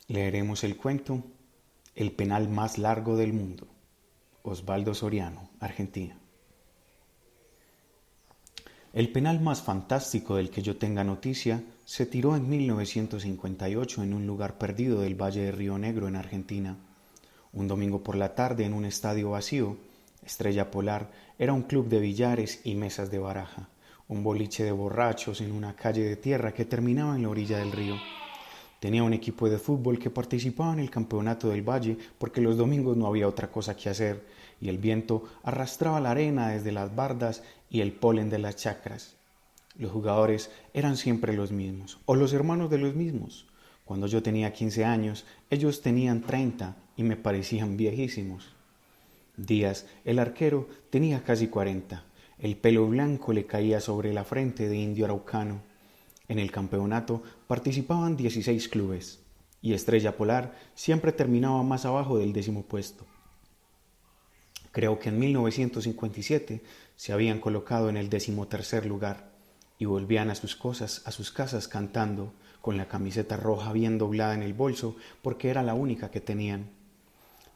Leeremos el cuento El penal más largo del mundo. Osvaldo Soriano, Argentina. El penal más fantástico del que yo tenga noticia se tiró en 1958 en un lugar perdido del Valle de Río Negro, en Argentina. Un domingo por la tarde, en un estadio vacío, Estrella Polar era un club de billares y mesas de baraja, un boliche de borrachos en una calle de tierra que terminaba en la orilla del río. Tenía un equipo de fútbol que participaba en el campeonato del Valle porque los domingos no había otra cosa que hacer y el viento arrastraba la arena desde las bardas y el polen de las chacras. Los jugadores eran siempre los mismos, o los hermanos de los mismos. Cuando yo tenía 15 años, ellos tenían 30 y me parecían viejísimos. Díaz, el arquero, tenía casi 40. El pelo blanco le caía sobre la frente de indio araucano. En el campeonato participaban 16 clubes y Estrella Polar siempre terminaba más abajo del 10º puesto. Creo que en 1957 se habían colocado en el 13º lugar y volvían a sus casas cantando, con la camiseta roja bien doblada en el bolso porque era la única que tenían.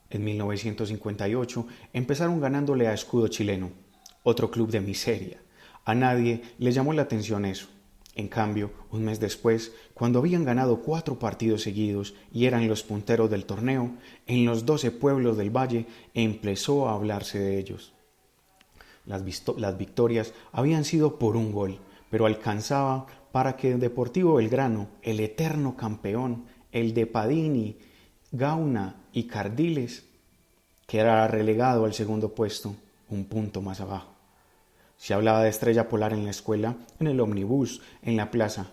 En 1958 empezaron ganándole a Escudo Chileno, otro club de miseria. A nadie le llamó la atención eso. En cambio, un mes después, cuando habían ganado 4 partidos seguidos y eran los punteros del torneo, en los 12 pueblos del valle empezó a hablarse de ellos. Las victorias habían sido por un gol, pero alcanzaba para que Deportivo Belgrano, el eterno campeón, el de Padini, Gauna y Cardiles, quedara relegado al 2º puesto, un punto más abajo. Se hablaba de Estrella Polar en la escuela, en el ómnibus, en la plaza,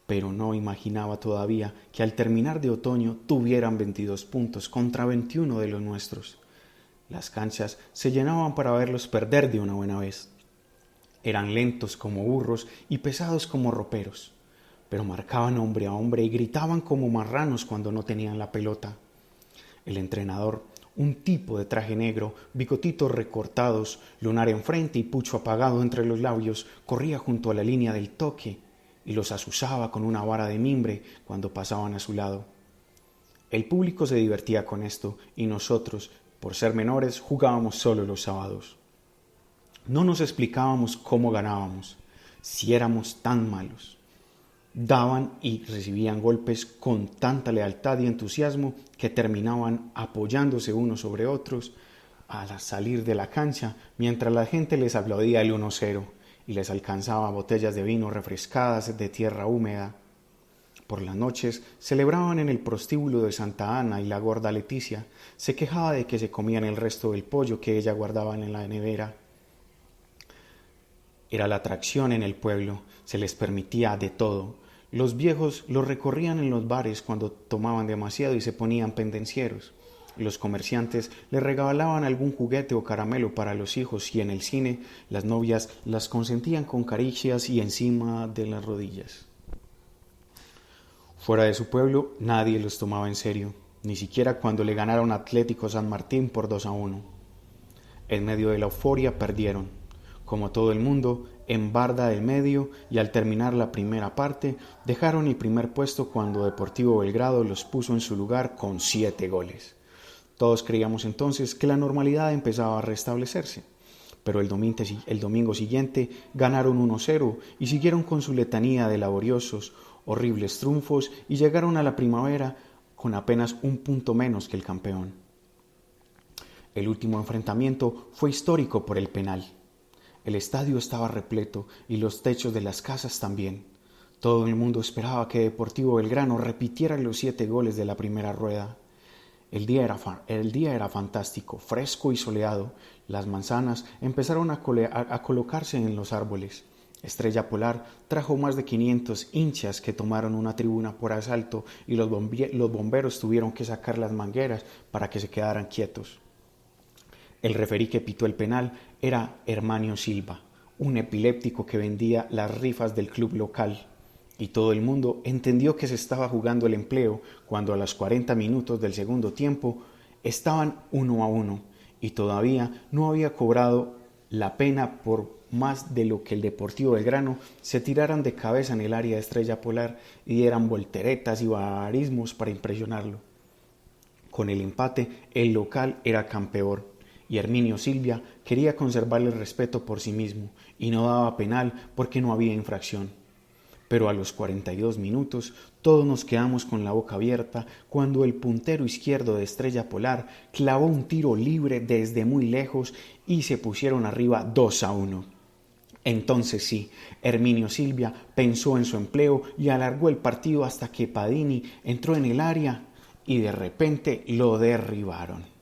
pero no imaginaba todavía que al terminar de otoño tuvieran 22 puntos contra 21 de los nuestros. Las canchas se llenaban para verlos perder de una buena vez. Eran lentos como burros y pesados como roperos, pero marcaban hombre a hombre y gritaban como marranos cuando no tenían la pelota. El entrenador, un tipo de traje negro, bigotitos recortados, lunar enfrente y pucho apagado entre los labios, corría junto a la línea del toque y los azuzaba con una vara de mimbre cuando pasaban a su lado. El público se divertía con esto y nosotros, por ser menores, jugábamos solo los sábados. No nos explicábamos cómo ganábamos, si éramos tan malos. Daban y recibían golpes con tanta lealtad y entusiasmo que terminaban apoyándose unos sobre otros al salir de la cancha mientras la gente les aplaudía el 1-0 y les alcanzaba botellas de vino refrescadas de tierra húmeda. Por las noches celebraban en el prostíbulo de Santa Ana y la gorda Leticia se quejaba de que se comían el resto del pollo que ella guardaba en la nevera. Era la atracción en el pueblo, se les permitía de todo. Los viejos los recorrían en los bares cuando tomaban demasiado y se ponían pendencieros. Los comerciantes les regalaban algún juguete o caramelo para los hijos y en el cine las novias las consentían con caricias y encima de las rodillas. Fuera de su pueblo nadie los tomaba en serio, ni siquiera cuando le ganaron a Atlético San Martín por 2-1. En medio de la euforia perdieron. Como todo el mundo, en barda del medio y al terminar la primera parte, dejaron el primer puesto cuando Deportivo Belgrado los puso en su lugar con 7 goles. Todos creíamos entonces que la normalidad empezaba a restablecerse, pero el domingo siguiente ganaron 1-0 y siguieron con su letanía de laboriosos, horribles triunfos y llegaron a la primavera con apenas un punto menos que el campeón. El último enfrentamiento fue histórico por el penal. El estadio estaba repleto y los techos de las casas también. Todo el mundo esperaba que Deportivo Belgrano repitiera los 7 goles de la primera rueda. El día era fantástico, fresco y soleado. Las manzanas empezaron a colocarse en los árboles. Estrella Polar trajo más de 500 hinchas que tomaron una tribuna por asalto y los bomberos tuvieron que sacar las mangueras para que se quedaran quietos. El referí que pitó el penal era Hermanio Silva, un epiléptico que vendía las rifas del club local, y todo el mundo entendió que se estaba jugando el empleo cuando a los 40 minutos del segundo tiempo estaban 1-1 y todavía no había cobrado la pena por más de lo que el Deportivo Belgrano se tiraran de cabeza en el área de Estrella Polar y dieran volteretas y barbarismos para impresionarlo. Con el empate, el local era campeón, y Herminio Silvia quería conservar el respeto por sí mismo, y no daba penal porque no había infracción. Pero a los 42 minutos todos nos quedamos con la boca abierta cuando el puntero izquierdo de Estrella Polar clavó un tiro libre desde muy lejos y se pusieron arriba 2-1. Entonces sí, Herminio Silvia pensó en su empleo y alargó el partido hasta que Padini entró en el área y de repente lo derribaron.